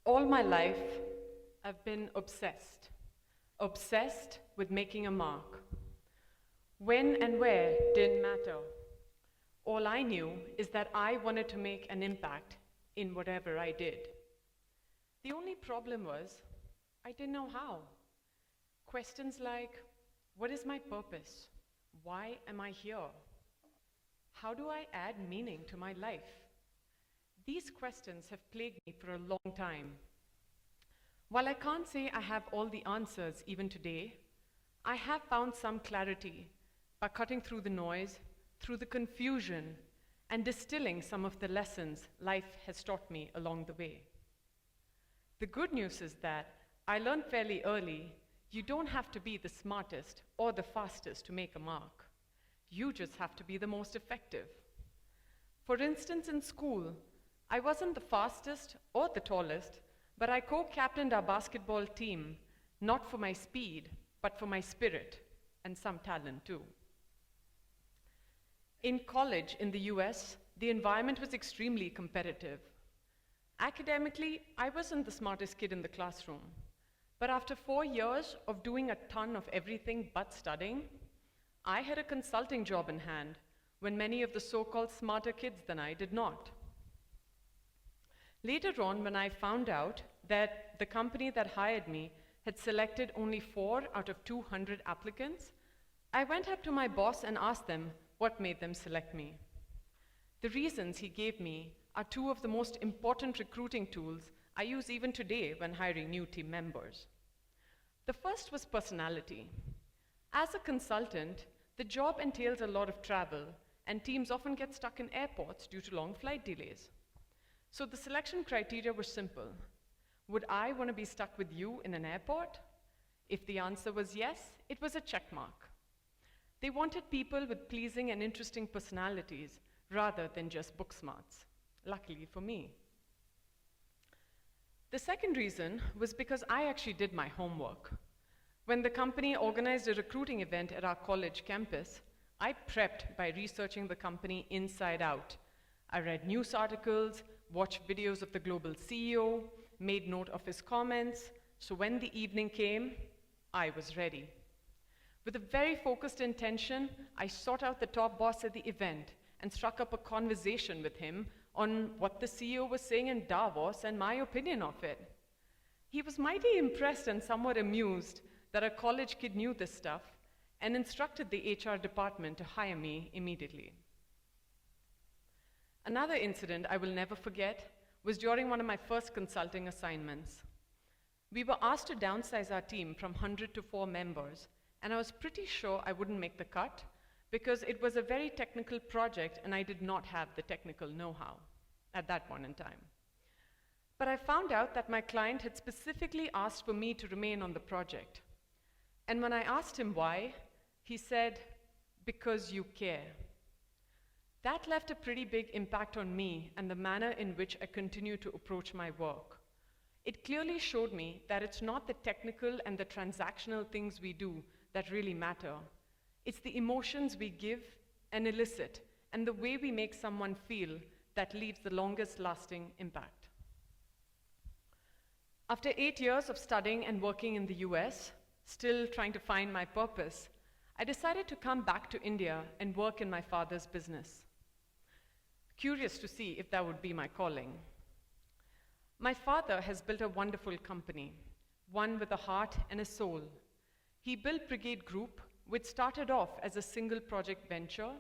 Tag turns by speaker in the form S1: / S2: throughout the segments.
S1: All my life, I've been obsessed with making a mark. When and where didn't matter. All I knew is that I wanted to make an impact in whatever I did. The only problem was, I didn't know how. Questions like, what is my purpose? Why am I here? How do I add meaning to my life? These questions have plagued me for a long time. While I can't say I have all the answers even today, I have found some clarity by cutting through the noise, through the confusion, and distilling some of the lessons life has taught me along the way. The good news is that I learned fairly early, you don't have to be the smartest or the fastest to make a mark. You just have to be the most effective. For instance, in school, I wasn't the fastest or the tallest, but I co-captained our basketball team, not for my speed, but for my spirit and some talent too. In college in the US, the environment was extremely competitive. Academically, I wasn't the smartest kid in the classroom, but after 4 years of doing a ton of everything but studying, I had a consulting job in hand when many of the so-called smarter kids than I did not. Later on, when I found out that the company that hired me had selected only 4 out of 200 applicants, I went up to my boss and asked them what made them select me. The reasons he gave me are 2 of the most important recruiting tools I use even today when hiring new team members. The first was personality. As a consultant, the job entails a lot of travel, and teams often get stuck in airports due to long flight delays. So the selection criteria were simple. Would I want to be stuck with you in an airport? If the answer was yes, it was a check mark. They wanted people with pleasing and interesting personalities rather than just book smarts, luckily for me. The second reason was because I actually did my homework. When the company organized a recruiting event at our college campus, I prepped by researching the company inside out. I read news articles, watched videos of the global CEO, made note of his comments, so when the evening came, I was ready. With a very focused intention, I sought out the top boss at the event and struck up a conversation with him on what the CEO was saying in Davos and my opinion of it. He was mighty impressed and somewhat amused that a college kid knew this stuff and instructed the HR department to hire me immediately. Another incident I will never forget was during one of my first consulting assignments. We were asked to downsize our team from 100 to 4 members, and I was pretty sure I wouldn't make the cut because it was a very technical project and I did not have the technical know-how at that point in time. But I found out that my client had specifically asked for me to remain on the project. And when I asked him why, he said, "Because you care." That left a pretty big impact on me and the manner in which I continue to approach my work. It clearly showed me that it's not the technical and the transactional things we do that really matter. It's the emotions we give and elicit and the way we make someone feel that leaves the longest lasting impact. After 8 years of studying and working in the US, still trying to find my purpose, I decided to come back to India and work in my father's business. Curious to see if that would be my calling. My father has built a wonderful company, one with a heart and a soul. He built Brigade Group, which started off as a single project venture,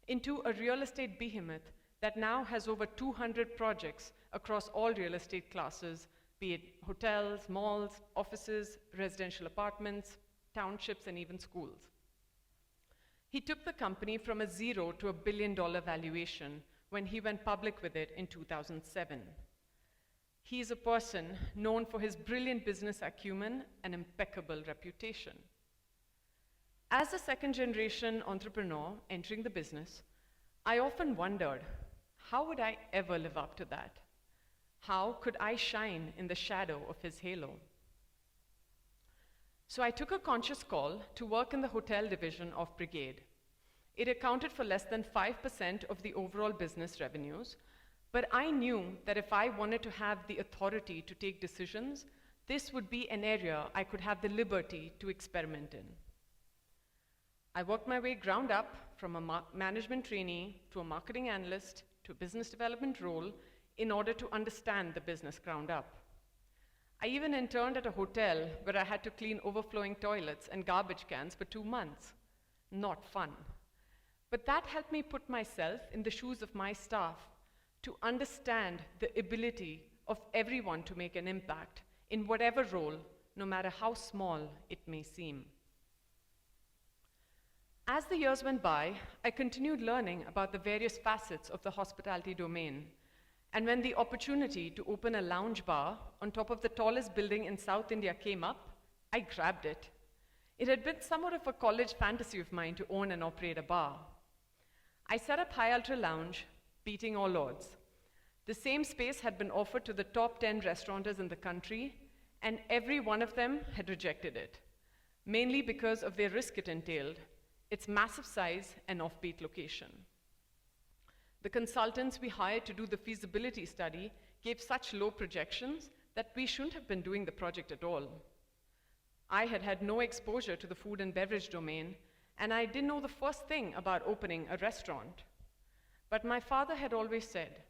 S1: into a real estate behemoth that now has over 200 projects across all real estate classes, be it hotels, malls, offices, residential apartments, townships, and even schools. He took the company from a $0 to $1 billion valuation when he went public with it in 2007. He is a person known for his brilliant business acumen and impeccable reputation. As a second-generation entrepreneur entering the business, I often wondered, how would I ever live up to that? How could I shine in the shadow of his halo? So I took a conscious call to work in the hotel division of Brigade. It accounted for less than 5% of the overall business revenues, But I knew that if I wanted to have the authority to take decisions, this would be an area I could have the liberty to experiment in. I worked my way ground up from a management trainee to a marketing analyst to a business development role in order to understand the business ground up. I even interned at a hotel where I had to clean overflowing toilets and garbage cans for 2 months. Not fun. But that helped me put myself in the shoes of my staff to understand the ability of everyone to make an impact in whatever role, no matter how small it may seem. As the years went by, I continued learning about the various facets of the hospitality domain. And when the opportunity to open a lounge bar on top of the tallest building in South India came up, I grabbed it. It had been somewhat of a college fantasy of mine to own and operate a bar. I set up High Ultra Lounge, beating all odds. The same space had been offered to the top 10 restaurateurs in the country, and every one of them had rejected it, mainly because of the risk it entailed, its massive size and offbeat location. The consultants we hired to do the feasibility study gave such low projections that we shouldn't have been doing the project at all. I had had no exposure to the food and beverage domain, and I didn't know the first thing about opening a restaurant. But my father had always said,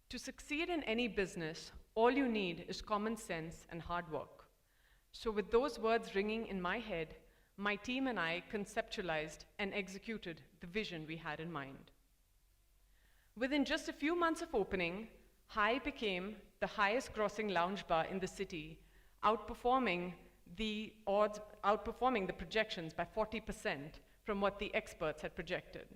S1: to succeed in any business, all you need is common sense and hard work. So with those words ringing in my head, my team and I conceptualized and executed the vision we had in mind. Within just a few months of opening, High became the highest grossing lounge bar in the city, outperforming the projections by 40% from what the experts had projected.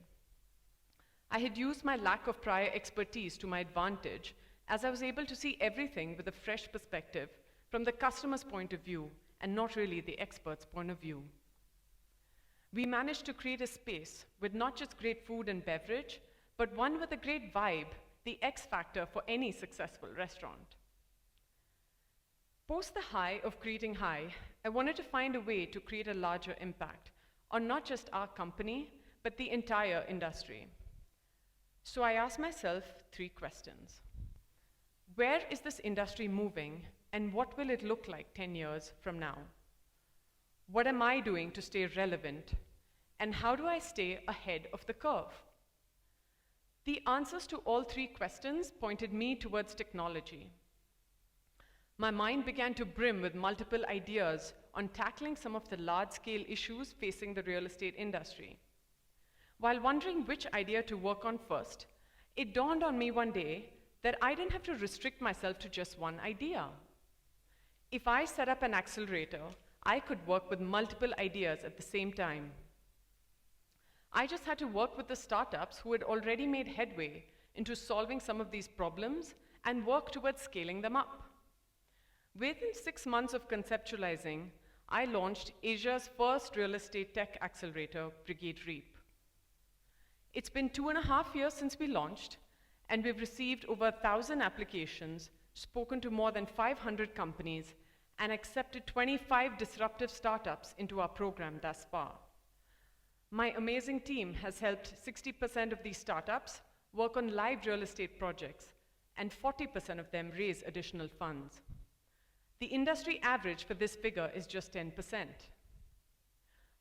S1: I had used my lack of prior expertise to my advantage, as I was able to see everything with a fresh perspective from the customer's point of view and not really the expert's point of view. We managed to create a space with not just great food and beverage, but one with a great vibe, the X factor for any successful restaurant. Post the high of creating High, I wanted to find a way to create a larger impact on not just our company, but the entire industry. So I asked myself 3 questions. Where is this industry moving, and what will it look like 10 years from now? What am I doing to stay relevant, and how do I stay ahead of the curve? The answers to all 3 questions pointed me towards technology. My mind began to brim with multiple ideas on tackling some of the large-scale issues facing the real estate industry. While wondering which idea to work on first, it dawned on me one day that I didn't have to restrict myself to just one idea. If I set up an accelerator, I could work with multiple ideas at the same time. I just had to work with the startups who had already made headway into solving some of these problems and work towards scaling them up. Within 6 months of conceptualizing, I launched Asia's first real estate tech accelerator, Brigade Reap. It's been 2.5 years since we launched, and we've received over 1,000 applications, spoken to more than 500 companies, and accepted 25 disruptive startups into our program thus far. My amazing team has helped 60% of these startups work on live real estate projects, and 40% of them raise additional funds. The industry average for this figure is just 10%.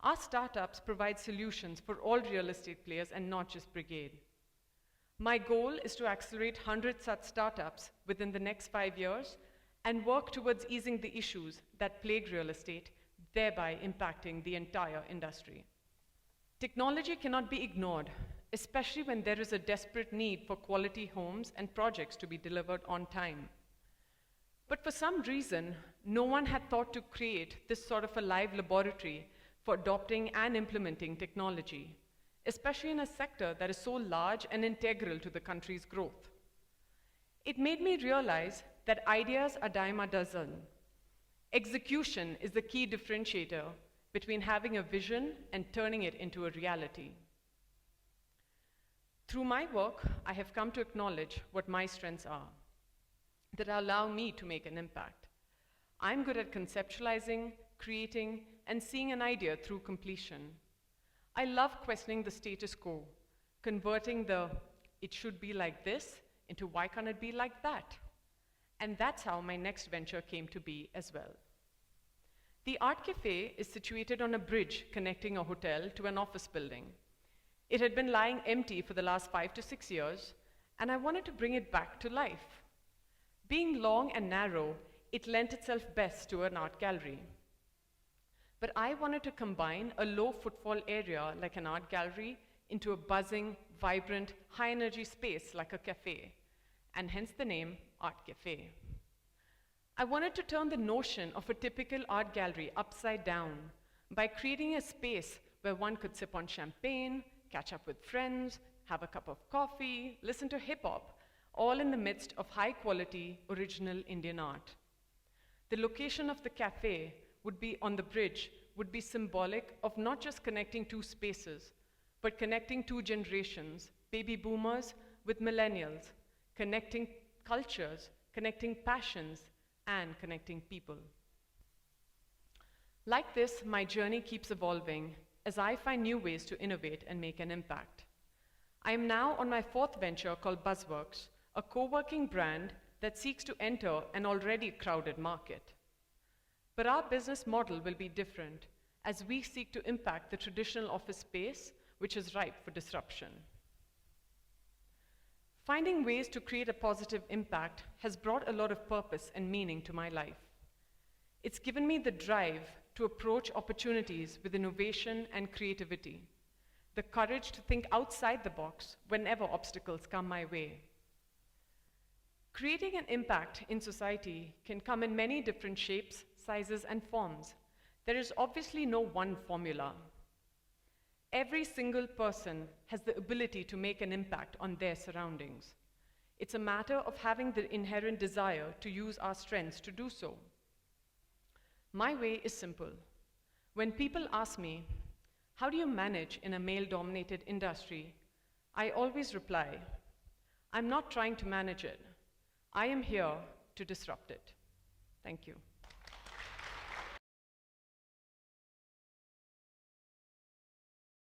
S1: Our startups provide solutions for all real estate players and not just Brigade. My goal is to accelerate 100 such startups within the next 5 years and work towards easing the issues that plague real estate, thereby impacting the entire industry. Technology cannot be ignored, especially when there is a desperate need for quality homes and projects to be delivered on time. But for some reason, no one had thought to create this sort of a live laboratory for adopting and implementing technology, especially in a sector that is so large and integral to the country's growth. It made me realize that ideas are dime a dozen. Execution is the key differentiator between having a vision and turning it into a reality. Through my work, I have come to acknowledge what my strengths are that allow me to make an impact. I'm good at conceptualizing, creating, and seeing an idea through completion. I love questioning the status quo, converting the "it should be like this" into why can't it be like that? And that's how my next venture came to be as well. The Art Cafe is situated on a bridge connecting a hotel to an office building. It had been lying empty for the last 5 to 6 years, and I wanted to bring it back to life. Being long and narrow, it lent itself best to an art gallery. But I wanted to combine a low footfall area like an art gallery into a buzzing, vibrant, high-energy space like a cafe, and hence the name Art Cafe. I wanted to turn the notion of a typical art gallery upside down by creating a space where one could sip on champagne, catch up with friends, have a cup of coffee, listen to hip-hop, all in the midst of high-quality, original Indian art. The location of the cafe would be on the bridge would be symbolic of not just connecting two spaces, but connecting two generations, baby boomers with millennials, connecting cultures, connecting passions, and connecting people. Like this, my journey keeps evolving as I find new ways to innovate and make an impact. I am now on my 4th venture called Buzzworks, a co-working brand that seeks to enter an already crowded market. But our business model will be different as we seek to impact the traditional office space, which is ripe for disruption. Finding ways to create a positive impact has brought a lot of purpose and meaning to my life. It's given me the drive to approach opportunities with innovation and creativity, the courage to think outside the box whenever obstacles come my way. Creating an impact in society can come in many different shapes, sizes, and forms. There is obviously no one formula. Every single person has the ability to make an impact on their surroundings. It's a matter of having the inherent desire to use our strengths to do so. My way is simple. When people ask me, how do you manage in a male-dominated industry? I always reply, I'm not trying to manage it. I am here to disrupt it. Thank you.